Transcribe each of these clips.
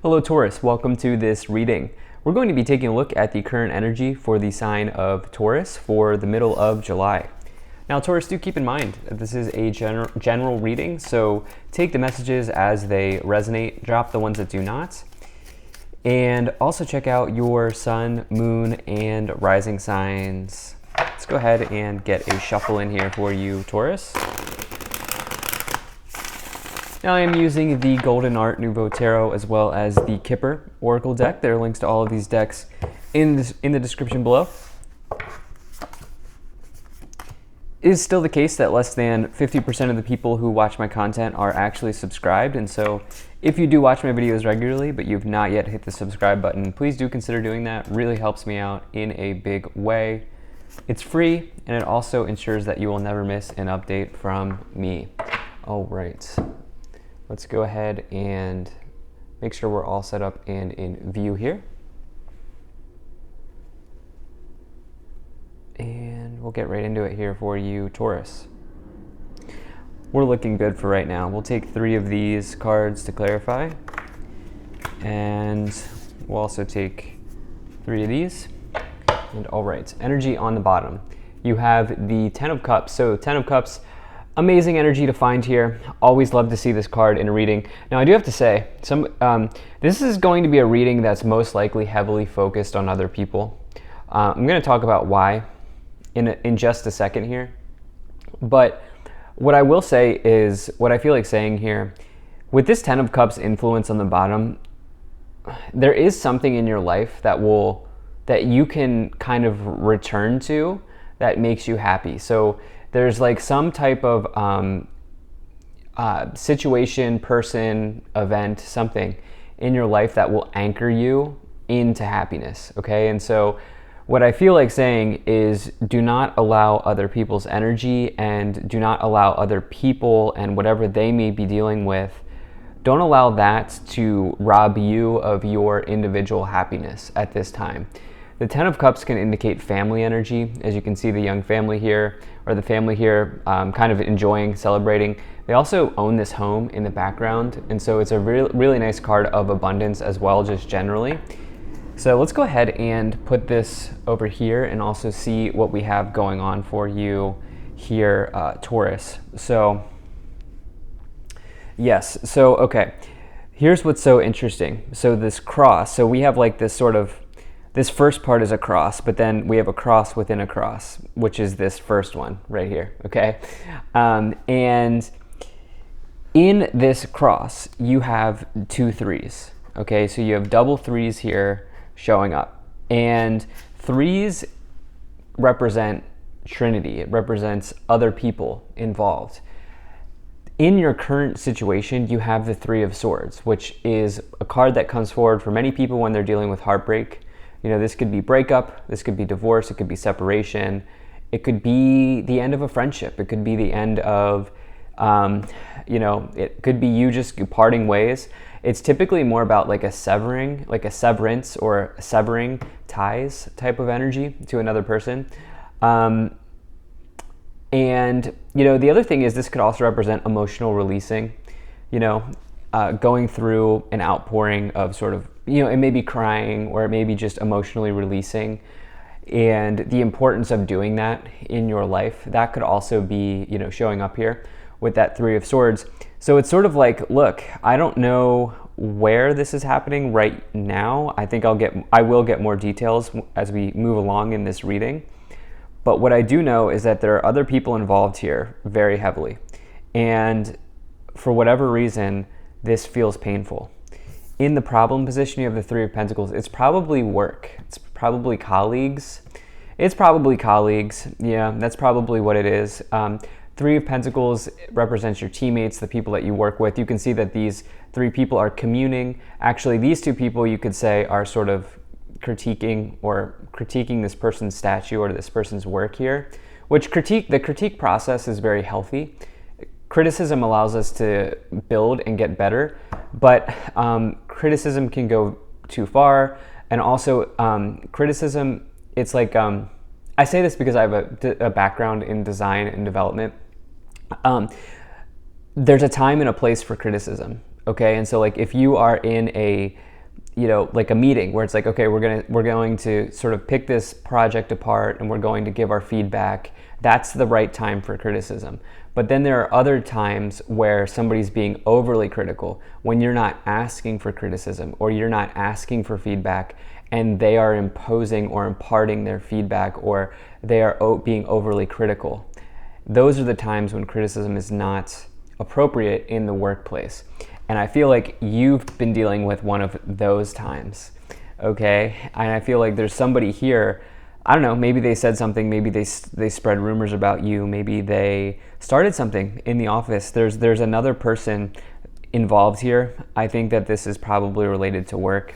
Hello Taurus, welcome to this reading. We're going to be taking a look at the current energy for the sign of Taurus for the middle of July. Now Taurus, do keep in mind that this is a general reading, so take the messages as they resonate, drop the ones that do not. And also check out your sun, moon, and rising signs. Let's go ahead and get a shuffle in here for you, Taurus. Now I am using the Golden Art Nouveau Tarot as well as the Kipper Oracle deck. There are links to all of these decks in the description below. It is still the case that less than 50% of the people who watch my content are actually subscribed, and so if you do watch my videos regularly but you've not yet hit the subscribe button, please do consider doing that. It really helps me out in a big way. It's free, and it also ensures that you will never miss an update from me. All right. Let's go ahead and make sure we're all set up and in view here. And we'll get right into it here for you, Taurus. We're looking good for right now. We'll take 3 of these cards to clarify. And we'll also take 3 of these. And all right, energy on the bottom. You have the 10 of Cups. So 10 of Cups, amazing energy to find here. Always love to see this card in a reading. Now I do have to say, this is going to be a reading that's most likely heavily focused on other people. I'm going to talk about why in just a second here. But what I will say is, what I feel like saying here, with this 10 of Cups influence on the bottom, there is something in your life that you can kind of return to that makes you happy. So there's like some type of situation, person, event, something in your life that will anchor you into happiness, okay? And so what I feel like saying is, do not allow other people's energy, and do not allow other people and whatever they may be dealing with, don't allow that to rob you of your individual happiness at this time. The 10 of Cups can indicate family energy. As you can see, the young family here, or the family here, kind of enjoying, celebrating. They also own this home in the background, and so it's a really nice card of abundance as well, just generally. So let's go ahead and put this over here and also see what we have going on for you here, Taurus. So, yes, so okay, here's what's so interesting. So this cross, so we have like this sort of, this first part is a cross, but then we have a cross within a cross, which is this first one right here, okay? And in this cross, you have 2 3s, okay? So you have double 3s here showing up. And 3s represent Trinity. It represents other people involved. In your current situation, you have the 3 of Swords, which is a card that comes forward for many people when they're dealing with heartbreak. You know, this could be breakup, this could be divorce, it could be separation, it could be the end of a friendship, it could be the end of, it could be you just parting ways. It's typically more about like a severing, like a severance or severing ties type of energy to another person. And, the other thing is, this could also represent emotional releasing, going through an outpouring of sort of, it may be crying, or it may be just emotionally releasing, and the importance of doing that in your life. That could also be, showing up here with that 3 of Swords. So it's sort of like, look, I don't know where this is happening right now. I think I will get more details as we move along in this reading. But what I do know is that there are other people involved here very heavily. And for whatever reason, this feels painful. In the problem position, you have the 3 of Pentacles. It's probably work. It's probably colleagues. Yeah, that's probably what it is. 3 of Pentacles represents your teammates, the people that you work with. You can see that these 3 people are communing. Actually, these 2 people, you could say, are sort of critiquing this person's statue or this person's work here, which the critique process is very healthy. Criticism allows us to build and get better, but criticism can go too far. And also criticism, it's like, I say this because I have a background in design and development. There's a time and a place for criticism, okay? And so like if you are in a like a meeting where it's like, okay, we're going to sort of pick this project apart and we're going to give our feedback. That's the right time for criticism. But then there are other times where somebody's being overly critical, when you're not asking for criticism or you're not asking for feedback, and they are imposing or imparting their feedback, or they are being overly critical. Those are the times when criticism is not appropriate in the workplace. And I feel like you've been dealing with one of those times, okay? And I feel like there's somebody here, I don't know, maybe they said something, maybe they spread rumors about you, maybe they started something in the office. There's another person involved here. I think that this is probably related to work.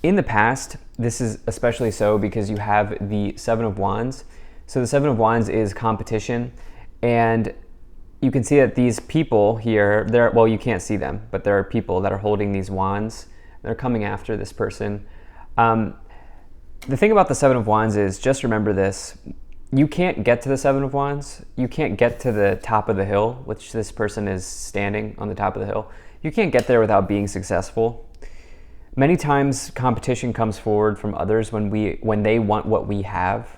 In the past, this is especially so because you have the Seven of Wands. So the Seven of Wands is competition, and you can see that these people here, well, you can't see them, but there are people that are holding these wands. They're coming after this person. The thing about the Seven of Wands is, just remember this, you can't get to the Seven of Wands. You can't get to the top of the hill, which this person is standing on the top of the hill. You can't get there without being successful. Many times competition comes forward from others when they want what we have.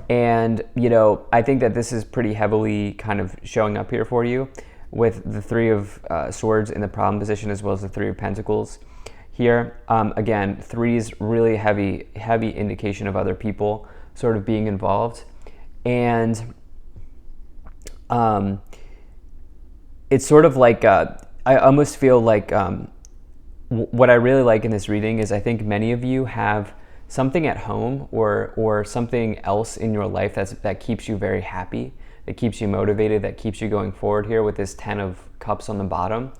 And, I think that this is pretty heavily kind of showing up here for you with the Three of Swords in the problem position, as well as the Three of Pentacles here. Again, threes, really heavy indication of other people sort of being involved. And it's sort of like, I almost feel like what I really like in this reading is I think many of you have something at home or something else in your life that keeps you very happy, that keeps you motivated, that keeps you going forward here with this Ten of Cups on the bottom.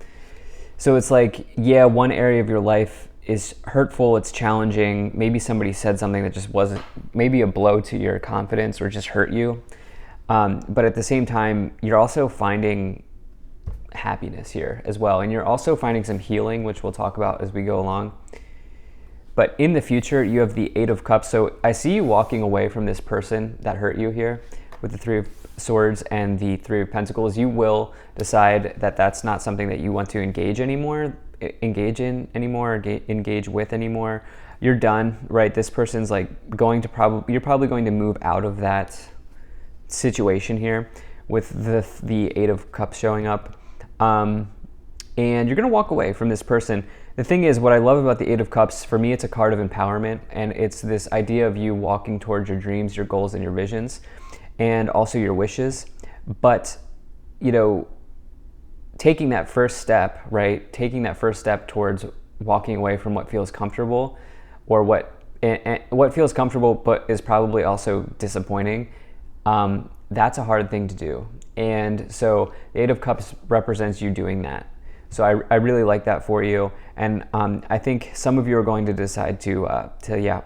So it's like, yeah, one area of your life is hurtful, it's challenging, maybe somebody said something that just wasn't, maybe a blow to your confidence or just hurt you. But at the same time, you're also finding happiness here as well. And you're also finding some healing, which we'll talk about as we go along. But in the future, you have the Eight of Cups. So I see you walking away from this person that hurt you here with the Three of Swords and the Three of Pentacles. You will decide that that's not something that you want to engage in anymore. You're done, right? This person's like you're probably going to move out of that situation here with the Eight of Cups showing up. And you're going to walk away from this person. The thing is, what I love about the Eight of Cups, for me, it's a card of empowerment, and it's this idea of you walking towards your dreams, your goals, and your visions, and also your wishes. But, taking that first step, right? Taking that first step towards walking away from what feels comfortable, or what feels comfortable but is probably also disappointing, that's a hard thing to do. And so the Eight of Cups represents you doing that. So I really like that for you. And I think some of you are going to decide to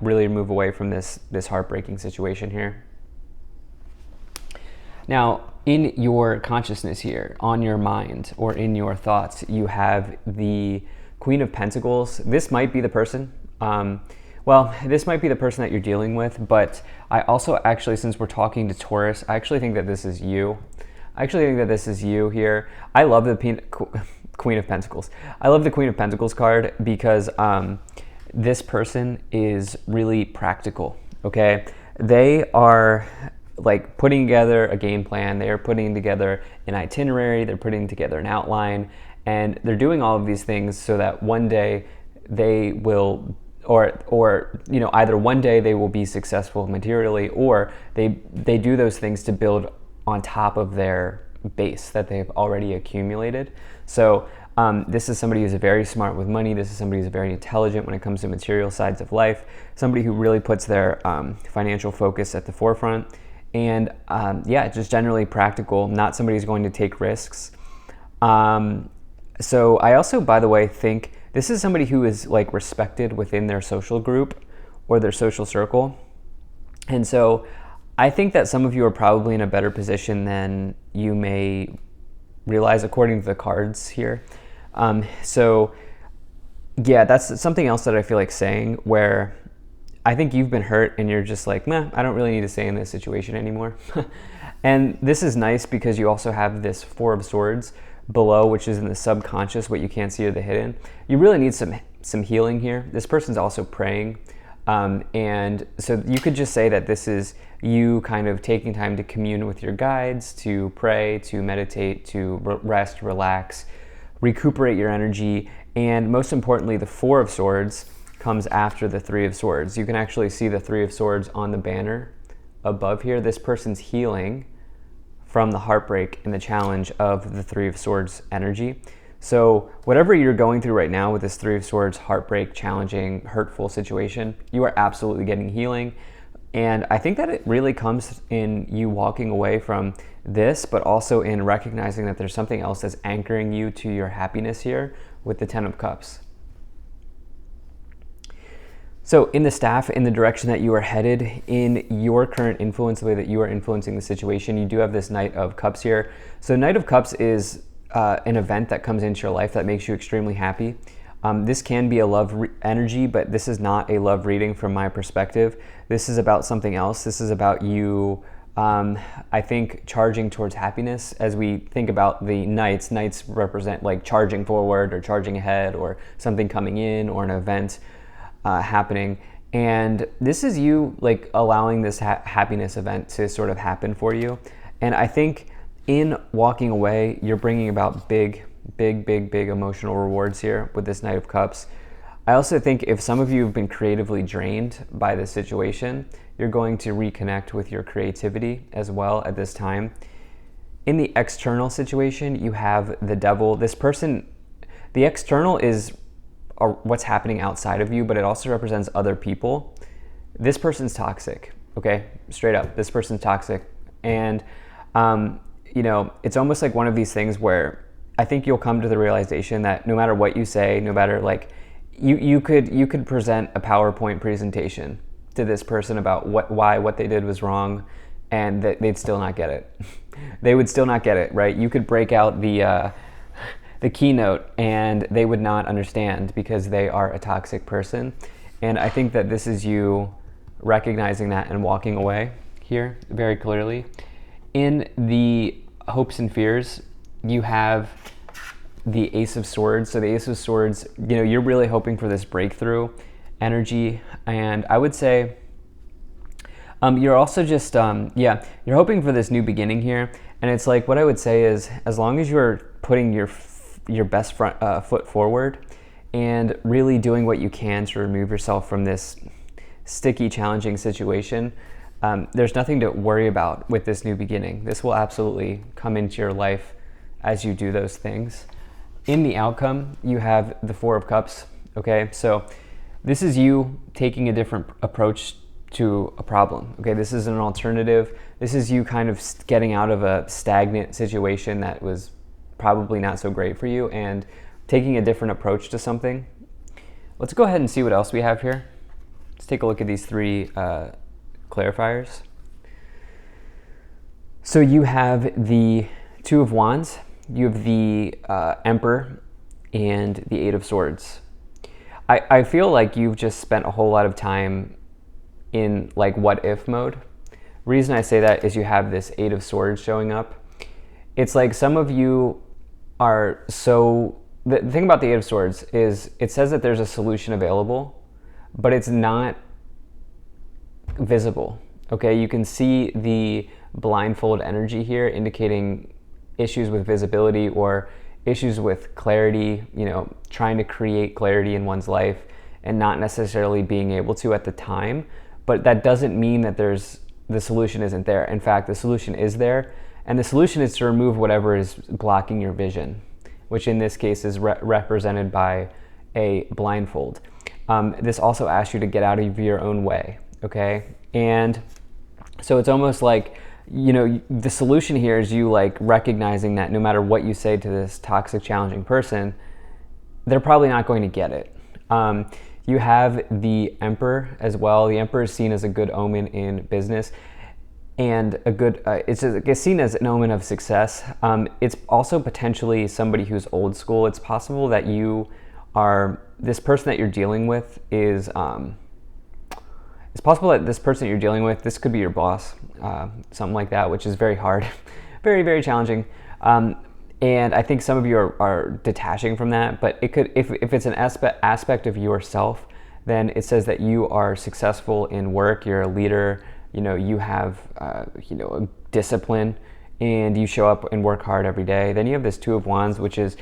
really move away from this heartbreaking situation here. Now, in your consciousness here, on your mind or in your thoughts, you have the Queen of Pentacles. This might be the person. This might be the person that you're dealing with, but I also actually, since we're talking to Taurus, I actually think that this is you. I actually think that this is you here. I love the Queen of Pentacles. I love the Queen of Pentacles card because this person is really practical, okay? They are like putting together a game plan. They are putting together an itinerary. They're putting together an outline, and they're doing all of these things so that one day they will, either one day they will be successful materially, or they do those things to build on top of their base that they've already accumulated. So this is somebody who's very smart with money. This is somebody who's very intelligent when it comes to material sides of life. Somebody who really puts their financial focus at the forefront. And just generally practical, not somebody who's going to take risks. So I also, by the way, think this is somebody who is like respected within their social group or their social circle. And so I think that some of you are probably in a better position than you may realize according to the cards here. That's something else that I feel like saying, where I think you've been hurt and you're just like, I don't really need to stay in this situation anymore. And this is nice because you also have this Four of Swords, below, which is in the subconscious, what you can't see or the hidden. You really need some healing here. This person's also praying. And so you could just say that this is you kind of taking time to commune with your guides, to pray, to meditate, to rest, relax, recuperate your energy. And most importantly, the Four of Swords comes after the Three of Swords. You can actually see the Three of Swords on the banner above here. This person's healing from the heartbreak and the challenge of the Three of Swords energy. So whatever you're going through right now with this Three of Swords, heartbreak, challenging, hurtful situation, you are absolutely getting healing. And I think that it really comes in you walking away from this, but also in recognizing that there's something else that's anchoring you to your happiness here with the Ten of Cups. So in the staff, in the direction that you are headed, in your current influence, the way that you are influencing the situation, you do have this Knight of Cups here. So Knight of Cups is an event that comes into your life that makes you extremely happy. This can be a love energy, but this is not a love reading from my perspective. This is about something else. This is about you, I think, charging towards happiness. As we think about the knights represent like charging forward or charging ahead or something coming in or an event happening. And this is you like allowing this happiness event to sort of happen for you. And I think in walking away, you're bringing about big emotional rewards here with this Knight of Cups. I also think if some of you have been creatively drained by this situation, you're going to reconnect with your creativity as well at this time. In the external situation, you have the Devil. This person, the external is what's happening outside of you, but it also represents other people. This person's toxic, okay? Straight up, this person's toxic. And, you know, it's almost like one of these things where I think you'll come to the realization that no matter what you say, no matter like, you could present a PowerPoint presentation to this person about what they did was wrong, and that they'd still not get it. They would still not get it, right? You could break out the keynote and they would not understand because they are a toxic person. And I think that this is you recognizing that and walking away here very clearly. In the hopes and fears, you have the Ace of Swords. So the Ace of Swords, you know, you're really hoping for this breakthrough energy. And I would say you're also just, you're hoping for this new beginning here. And it's like, what I would say is, as long as you're putting your best foot forward and really doing what you can to remove yourself from this sticky, challenging situation, there's nothing to worry about with this new beginning. This will absolutely come into your life as you do those things. In the outcome, you have the Four of Cups, okay? So this is you taking a different approach to a problem, okay? This is an alternative. This is you kind of getting out of a stagnant situation that was probably not so great for you and taking a different approach to something. Let's go ahead and see what else we have here. Let's take a look at these three clarifiers. So you have the Two of Wands, you have the Emperor, and the Eight of Swords. I feel like you've just spent a whole lot of time in like what if mode. Reason I say that is you have this Eight of Swords showing up. It's like some of you are so, the thing about the Eight of Swords is it says that there's a solution available, but it's not visible, okay? You can see the blindfold energy here indicating issues with visibility or issues with clarity, you know, trying to create clarity in one's life and not necessarily being able to at the time. But that doesn't mean that the solution isn't there. In fact, the solution is there, and the solution is to remove whatever is blocking your vision, which in this case is represented by a blindfold. This also asks you to get out of your own way, okay? And so it's almost like, you know, the solution here is you like recognizing that no matter what you say to this toxic, challenging person, they're probably not going to get it. You have the Emperor as well. The Emperor is seen as a good omen in business, and a good it's seen as an omen of success. It's also potentially somebody who's old school. It's possible that this person that you're dealing with is it's possible that this person you're dealing with, this could be your boss, something like that, which is very hard, very, very challenging. And I think some of you are detaching from that, but it could, if it's an aspect of yourself, then it says that you are successful in work, you're a leader, you have, a discipline, and you show up and work hard every day. Then you have this Two of Wands, which is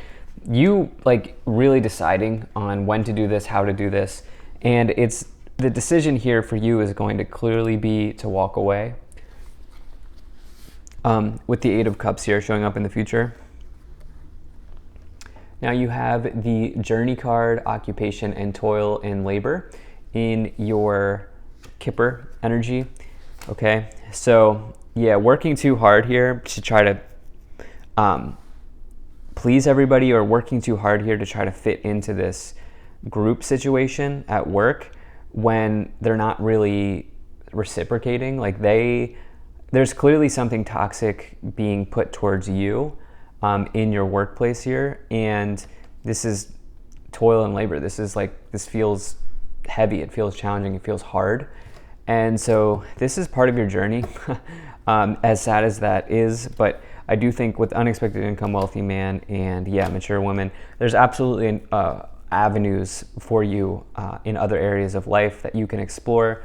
you like really deciding on when to do this, how to do this. And it's the decision here for you is going to clearly be to walk away. With the Eight of Cups here showing up in the future. Now you have the Journey card, occupation and toil and labor in your Kipper energy. Okay, so yeah, working too hard here to try to please everybody, or working too hard here to try to fit into this group situation at work when they're not really reciprocating. Like there's clearly something toxic being put towards you in your workplace here, and this is toil and labor. This feels heavy, it feels challenging, it feels hard, and so this is part of your journey. As sad as that is, but I do think with unexpected income, wealthy man, and mature woman, there's absolutely avenues for you in other areas of life that you can explore,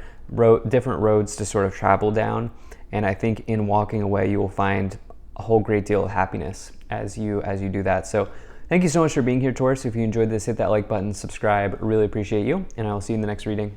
different roads to sort of travel down. And I think in walking away, you will find a whole great deal of happiness as you do that. So thank you so much for being here, Taurus. If you enjoyed this, hit that like button, subscribe. Really appreciate you, and I will see you in the next reading.